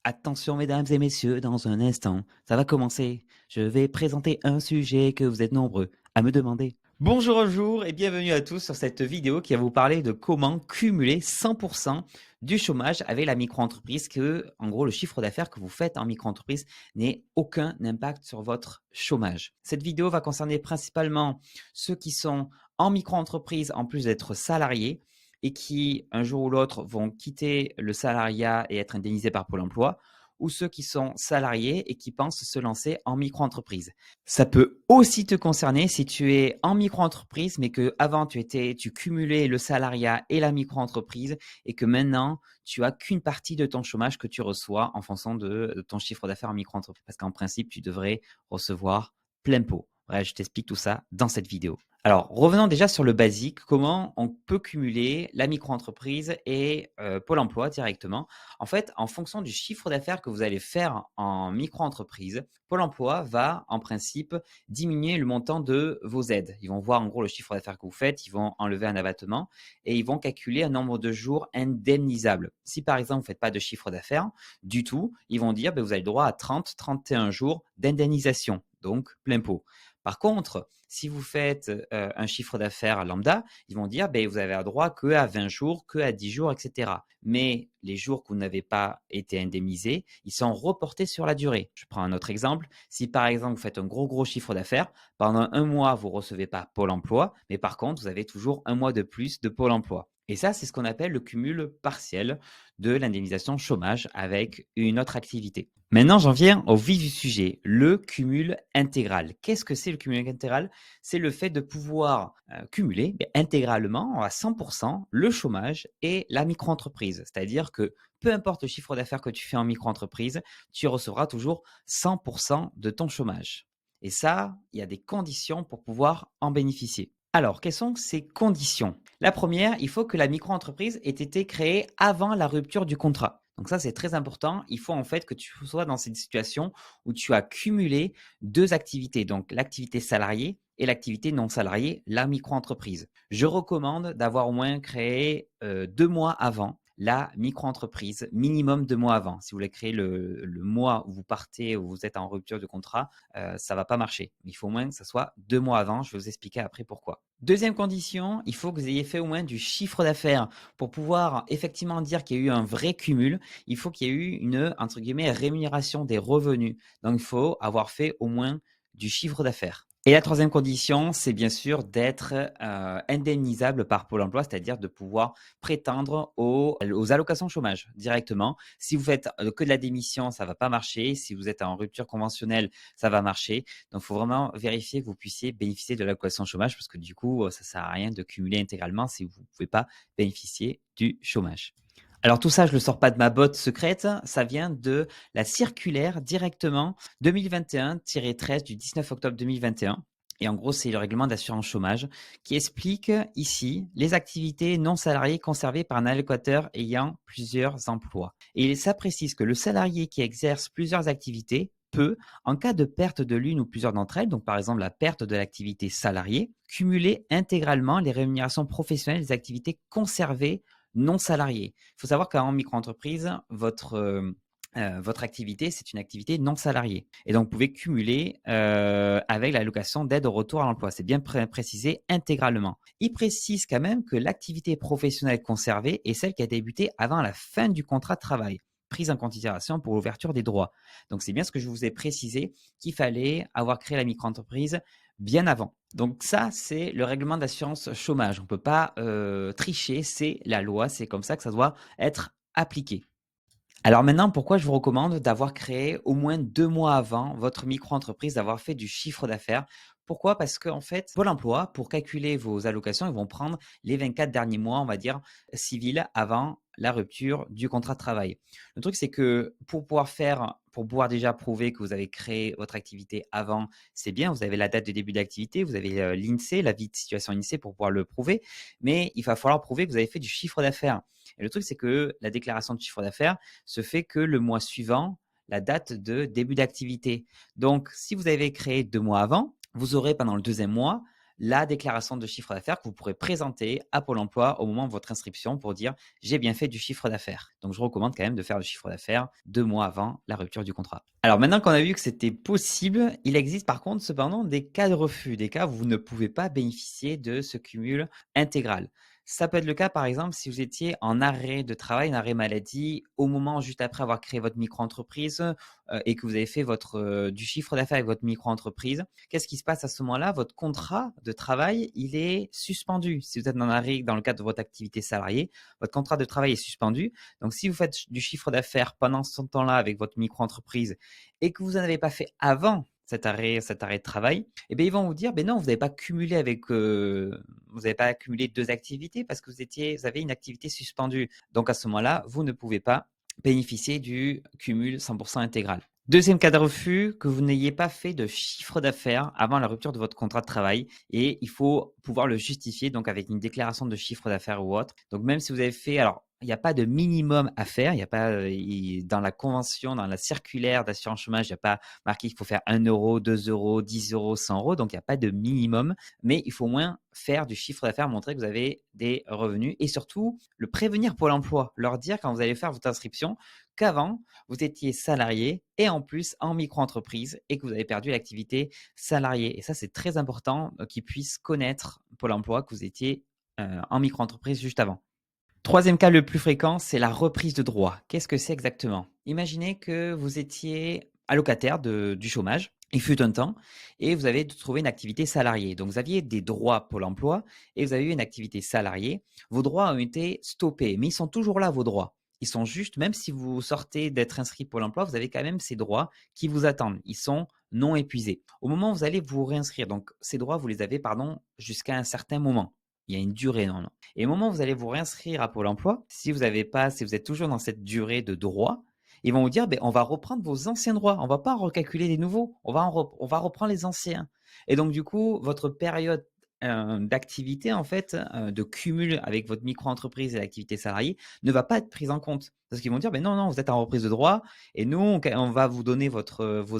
Attention mesdames et messieurs, dans un instant, ça va commencer. Je vais présenter un sujet que vous êtes nombreux à me demander. Bonjour et bienvenue à tous sur cette vidéo qui va vous parler de comment cumuler 100% du chômage avec la micro-entreprise, que en gros le chiffre d'affaires que vous faites en micro-entreprise n'ait aucun impact sur votre chômage. Cette vidéo va concerner principalement ceux qui sont en micro-entreprise en plus d'être salariés et qui, un jour ou l'autre, vont quitter le salariat et être indemnisés par Pôle emploi, ou ceux qui sont salariés et qui pensent se lancer en micro-entreprise. Ça peut aussi te concerner si tu es en micro-entreprise, mais que avant tu cumulais le salariat et la micro-entreprise et que maintenant tu as qu'une partie de ton chômage que tu reçois en fonction de ton chiffre d'affaires en micro-entreprise. Parce qu'en principe, tu devrais recevoir plein pot. Bref, je t'explique tout ça dans cette vidéo. Alors, revenons déjà sur le basique, comment on peut cumuler la micro-entreprise et Pôle emploi directement. En fait, en fonction du chiffre d'affaires que vous allez faire en micro-entreprise, Pôle emploi va en principe diminuer le montant de vos aides. Ils vont voir en gros le chiffre d'affaires que vous faites, ils vont enlever un abattement et ils vont calculer un nombre de jours indemnisables. Si par exemple, vous ne faites pas de chiffre d'affaires du tout, ils vont dire vous avez le droit à 30-31 jours d'indemnisation, donc plein pot. Par contre, si vous faites un chiffre d'affaires lambda, ils vont dire vous avez le droit qu'à 20 jours, qu'à 10 jours, etc. Mais les jours que vous n'avez pas été indemnisés, ils sont reportés sur la durée. Je prends un autre exemple. Si par exemple, vous faites un gros chiffre d'affaires, pendant un mois, vous ne recevez pas Pôle emploi, mais par contre, vous avez toujours un mois de plus de Pôle emploi. Et ça, c'est ce qu'on appelle le cumul partiel de l'indemnisation chômage avec une autre activité. Maintenant, j'en viens au vif du sujet, le cumul intégral. Qu'est-ce que c'est le cumul intégral? C'est le fait de pouvoir cumuler intégralement à 100% le chômage et la micro-entreprise. C'est-à-dire que peu importe le chiffre d'affaires que tu fais en micro-entreprise, tu recevras toujours 100% de ton chômage. Et ça, il y a des conditions pour pouvoir en bénéficier. Alors, quelles sont ces conditions? La première, il faut que la micro-entreprise ait été créée avant la rupture du contrat. Donc ça, c'est très important. Il faut en fait que tu sois dans cette situation où tu as cumulé deux activités, donc l'activité salariée et l'activité non salariée, la micro-entreprise. Je recommande d'avoir au moins créé 2 mois avant la micro-entreprise, minimum 2 mois avant. Si vous voulez créer le mois où vous partez, où vous êtes en rupture de contrat, ça ne va pas marcher. Il faut au moins que ça soit 2 mois avant. Je vais vous expliquer après pourquoi. Deuxième condition, il faut que vous ayez fait au moins du chiffre d'affaires pour pouvoir effectivement dire qu'il y a eu un vrai cumul. Il faut qu'il y ait eu une, entre guillemets, rémunération des revenus. Donc, il faut avoir fait au moins du chiffre d'affaires. Et la troisième condition, c'est bien sûr d'être indemnisable par Pôle emploi, c'est-à-dire de pouvoir prétendre aux allocations chômage directement. Si vous faites que de la démission, ça ne va pas marcher. Si vous êtes en rupture conventionnelle, ça va marcher. Donc, il faut vraiment vérifier que vous puissiez bénéficier de l'allocation chômage parce que du coup, ça ne sert à rien de cumuler intégralement si vous ne pouvez pas bénéficier du chômage. Alors tout ça, je ne le sors pas de ma botte secrète, ça vient de la circulaire directement 2021-13 du 19 octobre 2021. Et en gros, c'est le règlement d'assurance chômage qui explique ici les activités non salariées conservées par un allocateur ayant plusieurs emplois. Et ça précise que le salarié qui exerce plusieurs activités peut, en cas de perte de l'une ou plusieurs d'entre elles, donc par exemple la perte de l'activité salariée, cumuler intégralement les rémunérations professionnelles des activités conservées non salariés. Il faut savoir qu'en micro-entreprise, votre activité, c'est une activité non salariée. Et donc, vous pouvez cumuler avec l'allocation d'aide au retour à l'emploi. C'est bien précisé intégralement. Il précise quand même que l'activité professionnelle conservée est celle qui a débuté avant la fin du contrat de travail, prise en considération pour l'ouverture des droits. Donc, c'est bien ce que je vous ai précisé, qu'il fallait avoir créé la micro-entreprise bien avant. Donc ça, c'est le règlement d'assurance chômage. On ne peut pas tricher, c'est la loi, c'est comme ça que ça doit être appliqué. Alors maintenant, pourquoi je vous recommande d'avoir créé au moins 2 mois avant votre micro-entreprise, d'avoir fait du chiffre d'affaires? Pourquoi? Parce qu'en fait, Pôle emploi, pour calculer vos allocations, ils vont prendre les 24 derniers mois, on va dire, civils avant la rupture du contrat de travail. Le truc, c'est que pour pouvoir déjà prouver que vous avez créé votre activité avant, c'est bien, vous avez la date de début d'activité, vous avez l'INSEE, la vie de situation INSEE pour pouvoir le prouver, mais il va falloir prouver que vous avez fait du chiffre d'affaires. Et le truc, c'est que la déclaration de chiffre d'affaires se fait que le mois suivant la date de début d'activité. Donc, si vous avez créé 2 mois avant, vous aurez pendant le deuxième mois la déclaration de chiffre d'affaires que vous pourrez présenter à Pôle emploi au moment de votre inscription pour dire j'ai bien fait du chiffre d'affaires. Donc je recommande quand même de faire le chiffre d'affaires 2 mois avant la rupture du contrat. Alors maintenant qu'on a vu que c'était possible, il existe par contre cependant des cas de refus, des cas où vous ne pouvez pas bénéficier de ce cumul intégral. Ça peut être le cas, par exemple, si vous étiez en arrêt de travail, en arrêt maladie, au moment juste après avoir créé votre micro-entreprise et que vous avez fait du chiffre d'affaires avec votre micro-entreprise. Qu'est-ce qui se passe à ce moment-là? Votre contrat de travail, il est suspendu. Si vous êtes en arrêt dans le cadre de votre activité salariée, votre contrat de travail est suspendu. Donc, si vous faites du chiffre d'affaires pendant ce temps-là avec votre micro-entreprise et que vous n'en avez pas fait avant cet arrêt de travail, eh bien, ils vont vous dire, ben non, vous n'avez pas cumulé vous n'avez pas cumulé 2 activités parce que vous avez une activité suspendue. Donc, à ce moment-là, vous ne pouvez pas bénéficier du cumul 100% intégral. Deuxième cas de refus, que vous n'ayez pas fait de chiffre d'affaires avant la rupture de votre contrat de travail et il faut pouvoir le justifier donc avec une déclaration de chiffre d'affaires ou autre. Donc, même si vous avez fait, alors, il n'y a pas de minimum à faire. Il n'y a pas, dans la convention, dans la circulaire d'assurance chômage, il n'y a pas marqué qu'il faut faire 1 euro, 2 euros, 10 euros, 100 euros. Donc, il n'y a pas de minimum, mais il faut au moins faire du chiffre d'affaires, montrer que vous avez des revenus et surtout le prévenir Pôle emploi, leur dire quand vous allez faire votre inscription qu'avant, vous étiez salarié et en plus en micro-entreprise et que vous avez perdu l'activité salariée. Et ça, c'est très important qu'ils puissent connaître Pôle emploi que vous étiez en micro-entreprise juste avant. Troisième cas le plus fréquent, c'est la reprise de droit. Qu'est-ce que c'est exactement? Imaginez que vous étiez allocataire du chômage, il fut un temps, et vous avez trouvé une activité salariée. Donc, vous aviez des droits Pôle emploi et vous avez eu une activité salariée. Vos droits ont été stoppés, mais ils sont toujours là, vos droits. Ils sont juste, même si vous sortez d'être inscrit Pôle emploi, vous avez quand même ces droits qui vous attendent. Ils sont non épuisés. Au moment où vous allez vous réinscrire, donc ces droits, vous les avez, jusqu'à un certain moment. Il y a une durée, non. Et au moment où vous allez vous réinscrire à Pôle emploi, si vous êtes toujours dans cette durée de droit, ils vont vous dire, on va reprendre vos anciens droits. On va pas recalculer les nouveaux. On va reprendre les anciens. Et donc, du coup, votre période d'activité, en fait, de cumul avec votre micro-entreprise et l'activité salariée ne va pas être prise en compte. Parce qu'ils vont dire, non, vous êtes en reprise de droit et nous, on va vous donner vos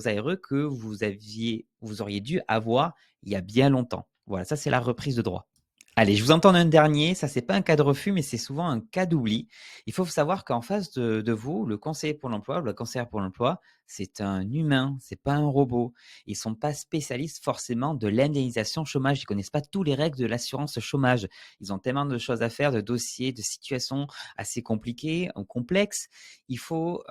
ARE que vous auriez dû avoir il y a bien longtemps. Voilà, ça, c'est la reprise de droit. Allez, je vous entends un dernier. Ça, c'est pas un cas de refus, mais c'est souvent un cas d'oubli. Il faut savoir qu'en face de vous, le conseiller pour l'emploi ou la conseillère pour l'emploi, c'est un humain, c'est pas un robot. Ils sont pas spécialistes forcément de l'indemnisation chômage. Ils connaissent pas tous les règles de l'assurance chômage. Ils ont tellement de choses à faire, de dossiers, de situations assez compliquées, complexes. Il faut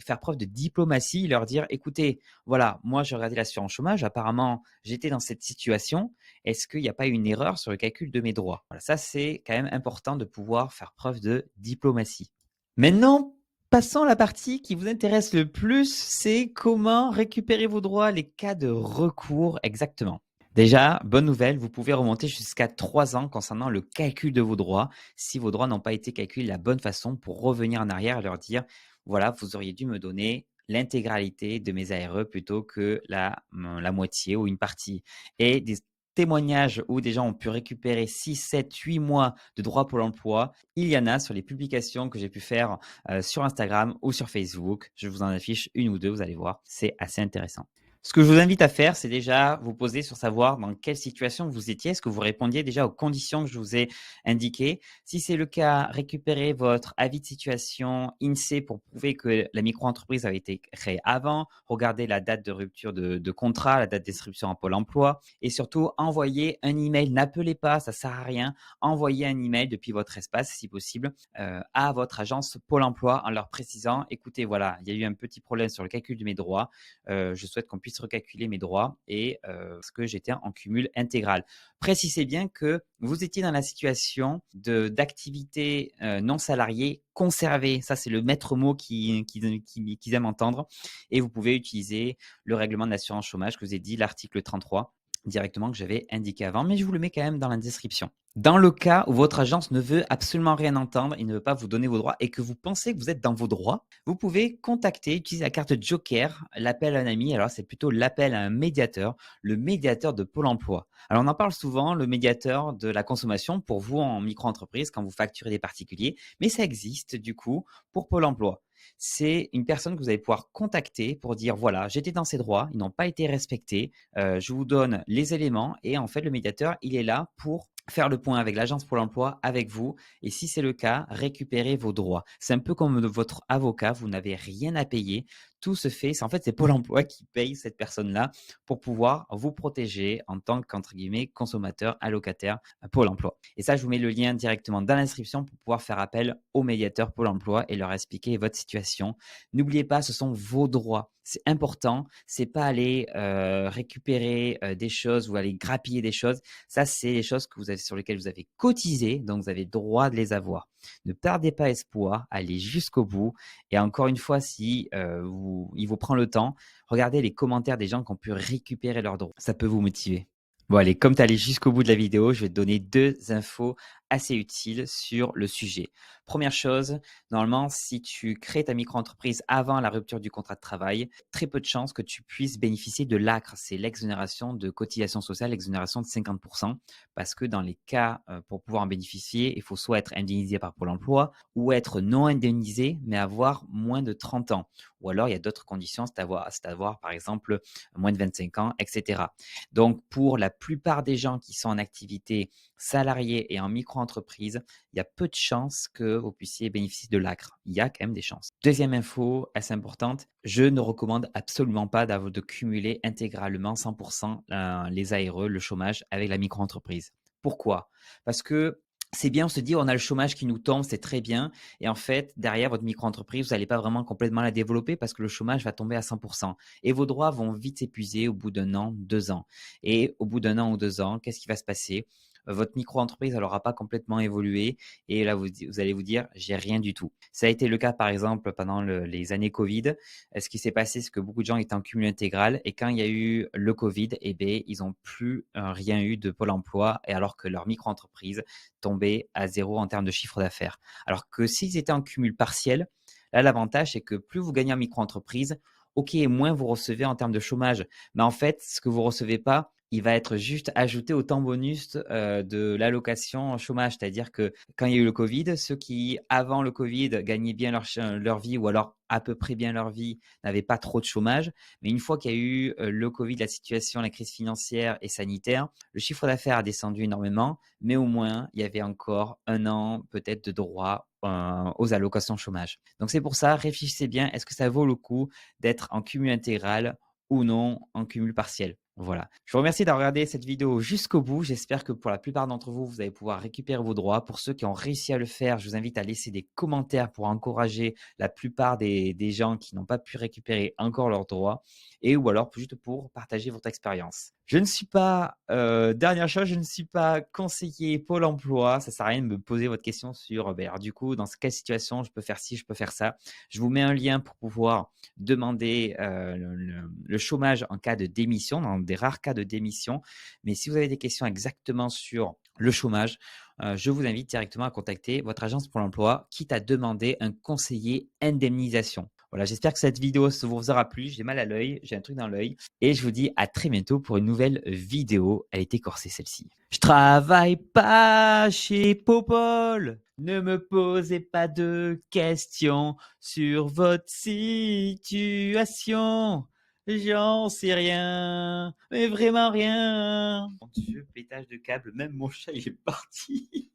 faire preuve de diplomatie, leur dire, écoutez, voilà, moi j'ai regardé l'assurance chômage. Apparemment, j'étais dans cette situation. Est-ce qu'il n'y a pas une erreur sur le calcul de mes droits? Voilà, ça, c'est quand même important de pouvoir faire preuve de diplomatie. Maintenant, passons à la partie qui vous intéresse le plus, c'est comment récupérer vos droits, les cas de recours exactement. Déjà, bonne nouvelle, vous pouvez remonter jusqu'à 3 ans concernant le calcul de vos droits, si vos droits n'ont pas été calculés de la bonne façon pour revenir en arrière et leur dire, voilà, vous auriez dû me donner l'intégralité de mes ARE plutôt que la moitié ou une partie. Et des témoignages où des gens ont pu récupérer 6, 7, 8 mois de droits Pôle emploi. Il y en a sur les publications que j'ai pu faire sur Instagram ou sur Facebook. Je vous en affiche une ou deux, vous allez voir, c'est assez intéressant. Ce que je vous invite à faire, c'est déjà vous poser sur savoir dans quelle situation vous étiez. Est-ce que vous répondiez déjà aux conditions que je vous ai indiquées? Si c'est le cas, récupérez votre avis de situation INSEE pour prouver que la micro-entreprise avait été créée avant. Regardez la date de rupture de contrat, la date d'inscription à Pôle emploi. Et surtout, envoyez un email. N'appelez pas, ça ne sert à rien. Envoyez un email depuis votre espace, si possible, à votre agence Pôle emploi en leur précisant, écoutez, voilà, il y a eu un petit problème sur le calcul de mes droits. Je souhaite qu'on puisse recalculer mes droits et parce que j'étais en cumul intégral. Précisez bien que vous étiez dans la situation d'activité non salariée conservée. Ça, c'est le maître mot qu'ils aiment entendre. Et vous pouvez utiliser le règlement de l'assurance chômage que je vous ai dit, l'article 33, directement que j'avais indiqué avant, mais je vous le mets quand même dans la description. Dans le cas où votre agence ne veut absolument rien entendre, il ne veut pas vous donner vos droits et que vous pensez que vous êtes dans vos droits, vous pouvez utiliser la carte Joker, l'appel à un ami. Alors, c'est plutôt l'appel à un médiateur, le médiateur de Pôle emploi. Alors, on en parle souvent, le médiateur de la consommation pour vous en micro-entreprise quand vous facturez des particuliers, mais ça existe du coup pour Pôle emploi. c'est une personne que vous allez pouvoir contacter pour dire voilà, j'étais dans ces droits, ils n'ont pas été respectés, je vous donne les éléments et en fait, le médiateur, il est là pour faire le point avec l'agence Pôle emploi, avec vous et si c'est le cas, récupérer vos droits. C'est un peu comme votre avocat, vous n'avez rien à payer. Tout se fait, c'est Pôle emploi qui paye cette personne-là pour pouvoir vous protéger en tant qu'entre guillemets consommateur, allocataire Pôle emploi. Et ça, je vous mets le lien directement dans l'inscription pour pouvoir faire appel au médiateur Pôle emploi et leur expliquer votre situation. N'oubliez pas, ce sont vos droits. C'est important. C'est pas aller récupérer des choses ou aller grappiller des choses. Ça, c'est les choses que vous avez, sur lesquelles vous avez cotisé, donc vous avez droit de les avoir. Ne perdez pas espoir, allez jusqu'au bout. Et encore une fois, si il vous prend le temps, regardez les commentaires des gens qui ont pu récupérer leurs droits. Ça peut vous motiver. Bon, allez, comme tu es allé jusqu'au bout de la vidéo, je vais te donner 2 infos assez utiles sur le sujet. Première chose, normalement, si tu crées ta micro-entreprise avant la rupture du contrat de travail, très peu de chances que tu puisses bénéficier de l'ACRE. C'est l'exonération de cotisation sociale, l'exonération de 50%, parce que dans les cas, pour pouvoir en bénéficier, il faut soit être indemnisé par Pôle emploi ou être non indemnisé, mais avoir moins de 30 ans. Ou alors, il y a d'autres conditions, c'est avoir, par exemple, moins de 25 ans, etc. Donc, pour la plupart des gens qui sont en activité salariée et en micro-entreprise, il y a peu de chances que vous puissiez bénéficier de l'ACRE. Il y a quand même des chances. Deuxième info assez importante, je ne recommande absolument pas de cumuler intégralement 100% les ARE, le chômage, avec la micro-entreprise. Pourquoi? Parce que c'est bien, on se dit, on a le chômage qui nous tombe, c'est très bien. Et en fait, derrière votre micro-entreprise, vous n'allez pas vraiment complètement la développer parce que le chômage va tomber à 100%. Et vos droits vont vite s'épuiser au bout d'un an, 2 ans. Et au bout d'un an ou 2 ans, qu'est-ce qui va se passer? Votre micro-entreprise, elle n'aura pas complètement évolué. Et là, vous allez vous dire, j'ai rien du tout. Ça a été le cas, par exemple, pendant les années Covid. Ce qui s'est passé, c'est que beaucoup de gens étaient en cumul intégral. Et quand il y a eu le Covid, eh bien, ils n'ont plus rien eu de Pôle emploi. Et alors que leur micro-entreprise tombait à zéro en termes de chiffre d'affaires. Alors que s'ils étaient en cumul partiel, là, l'avantage, c'est que plus vous gagnez en micro-entreprise, OK, moins vous recevez en termes de chômage. Mais en fait, ce que vous recevez pas, il va être juste ajouté au temps bonus de l'allocation chômage. C'est-à-dire que quand il y a eu le Covid, ceux qui, avant le Covid, gagnaient bien leur vie ou alors à peu près bien leur vie, n'avaient pas trop de chômage. Mais une fois qu'il y a eu le Covid, la situation, la crise financière et sanitaire, le chiffre d'affaires a descendu énormément, mais au moins, il y avait encore un an peut-être de droit aux allocations chômage. Donc c'est pour ça, réfléchissez bien, est-ce que ça vaut le coup d'être en cumul intégral ou non en cumul partiel? Voilà. Je vous remercie d'avoir regardé cette vidéo jusqu'au bout. J'espère que pour la plupart d'entre vous, vous allez pouvoir récupérer vos droits. Pour ceux qui ont réussi à le faire, je vous invite à laisser des commentaires pour encourager la plupart des gens qui n'ont pas pu récupérer encore leurs droits et ou alors juste pour partager votre expérience. Je ne suis pas, dernière chose, je ne suis pas conseiller Pôle emploi. Ça sert à rien de me poser votre question sur, alors, du coup, dans quelle situation je peux faire ci, je peux faire ça. Je vous mets un lien pour pouvoir demander le chômage en cas de démission, dans des rares cas de démission. Mais si vous avez des questions exactement sur le chômage, je vous invite directement à contacter votre agence Pôle emploi, quitte à demander un conseiller indemnisation. Voilà, j'espère que cette vidéo vous aura plu. J'ai mal à l'œil, j'ai un truc dans l'œil. Et je vous dis à très bientôt pour une nouvelle vidéo. Elle est écorsée celle-ci. Je travaille pas chez Popol. Ne me posez pas de questions sur votre situation. J'en sais rien, mais vraiment rien. Mon Dieu, pétage de câble, même mon chat il est parti.